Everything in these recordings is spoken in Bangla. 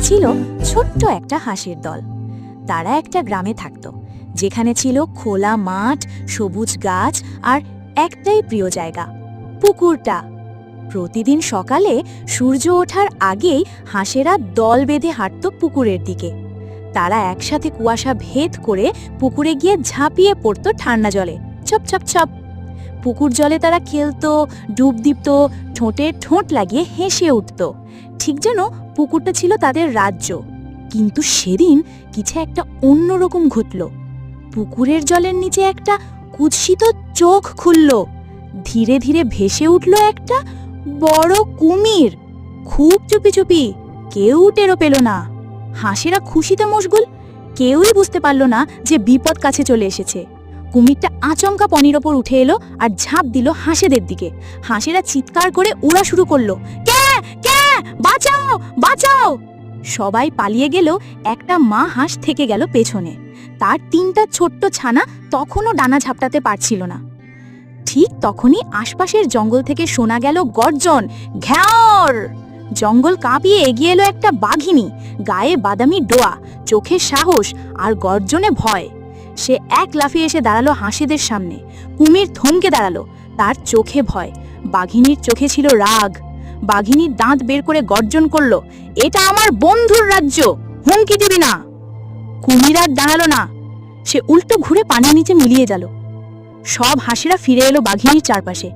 ছিল ছোট্ট একটা হাঁসের দল। তারা একটা গ্রামে থাকত, যেখানে ছিল খোলা মাঠ, সবুজ গাছ আর একটাই প্রিয় জায়গা, পুকুরটা। প্রতিদিন সকালে সূর্য ওঠার আগেই হাঁসেরা দল বেঁধে হাঁটত পুকুরের দিকে। তারা একসাথে কুয়াশা ভেদ করে পুকুরে গিয়ে ঝাঁপিয়ে পড়ত ঠান্ডা জলে, ছপ ছপ ছপ। পুকুর জলে তারা খেলতো, ডুব দিত, ঠোঁটে ঠোঁট লাগিয়ে হেসে উঠত, ঠিক যেন পুকুরটা ছিল তাদের রাজ্য। কিন্তু সেদিন কিছু একটা অন্যরকম ঘটল। পুকুরের জলের নিচে একটা কুৎসিত চোখ খুলল। ধীরে ধীরে ভেসে উঠল একটা বড় কুমির, খুব চুপি চুপি, কেউ টেরো পেল না। হাঁসেরা খুশিতে মশগুল, কেউই বুঝতে পারল না যে বিপদ কাছে চলে এসেছে। কুমিরটা আচমকা পনির ওপর উঠে এলো আর ঝাঁপ দিল হাঁসেদের দিকে। হাঁসেরা চিৎকার করে উড়া শুরু করলো, কে কে, বাঁচাও বাঁচাও। সবাই পালিয়ে গেল, একটা মা হাঁস থেকে গেল পেছনে। তার 3টা ছোট্ট ছানা তখনও ডানা ঝাপটাতে পারছিল না। ঠিক তখনই আশপাশের জঙ্গল থেকে শোনা গেল গর্জন, ঘ্যাঁর। জঙ্গল কাঁপিয়ে এগিয়ে এলো একটা বাঘিনী, গায়ে বাদামি ডোয়া, চোখে সাহস আর গর্জনে ভয়। সে এক লাফিয়ে এসে দাঁড়ালো হাঁসেদের সামনে। কুমির থমকে দাঁড়ালো, তার চোখে ভয়, বাঘিনীর চোখে ছিল রাগ। বাঘিনীর দাঁত বের করে গর্জন করলো, এটা আমার বন্ধুর রাজ্য, হুমকি দিবি না। কুমির আর দাঁড়ালো না, সে উল্টো ঘুরে পানির নিচে মিলিয়ে গেল। সব হাঁসেরা ফিরে এলো বাঘিনীর চারপাশে।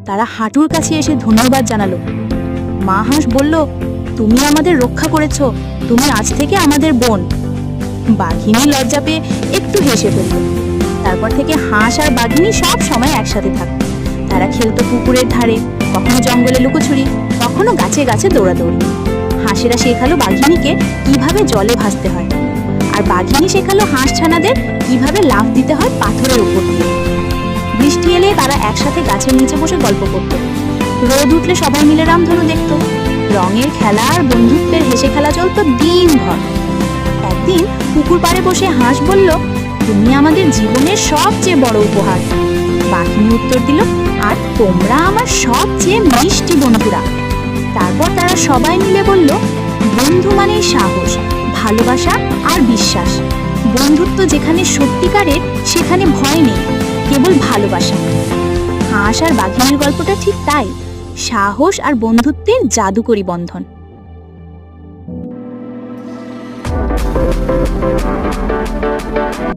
তারা হাঁটুর কাছে এসে ধন্যবাদ জানালো। মা হাঁস বলল, তুমি আমাদের রক্ষা করেছ, তুমি আজ থেকে আমাদের বোন। বাঘিনী লজ্জা পেয়ে একটু হেসে ফেলল। তারপর থেকে হাঁস আর বাঘিনী সব সময় একসাথে থাকত। তারা খেলতো পুকুরের ধারে, কখনো জঙ্গলে লুকোচুরি, কখনো গাছে গাছে দৌড়াদৌড়ি। হাঁসেরা শেখালো বাঘিনীকে কিভাবে জলে ভাসতে হয়, আর বাঘিনী শেখালো হাঁস ছানাদের কিভাবে লাফ দিতে হয় পাথরের উপর দিয়ে। বৃষ্টি এলে তারা একসাথে গাছের নিচে বসে গল্প করত। রোদ উঠলে সবাই মিলে রামধনু দেখত। রঙের খেলা আর বন্ধুত্বের হেসে খেলা চলত দিনভর। একদিন পুকুর পাড়ে বসে হাঁস বলল, তুমি আমাদের জীবনের সবচেয়ে বড় উপহার। বাঘিনী উত্তর দিল, আর তোমরা আমার সবচেয়ে মিষ্টি বন্ধুরা। তারপর তারা সবাই মিলে বলল, বন্ধু মানেই সাহস, ভালোবাসা আর বিশ্বাস। বন্ধুত্ব যেখানে সত্যিকারের, সেখানে ভয় নেই, কেবল ভালোবাসা। হাঁস আর বাঘিনীর গল্পটা ঠিক তাই, সাহস আর বন্ধুত্বের জাদুকরী বন্ধন।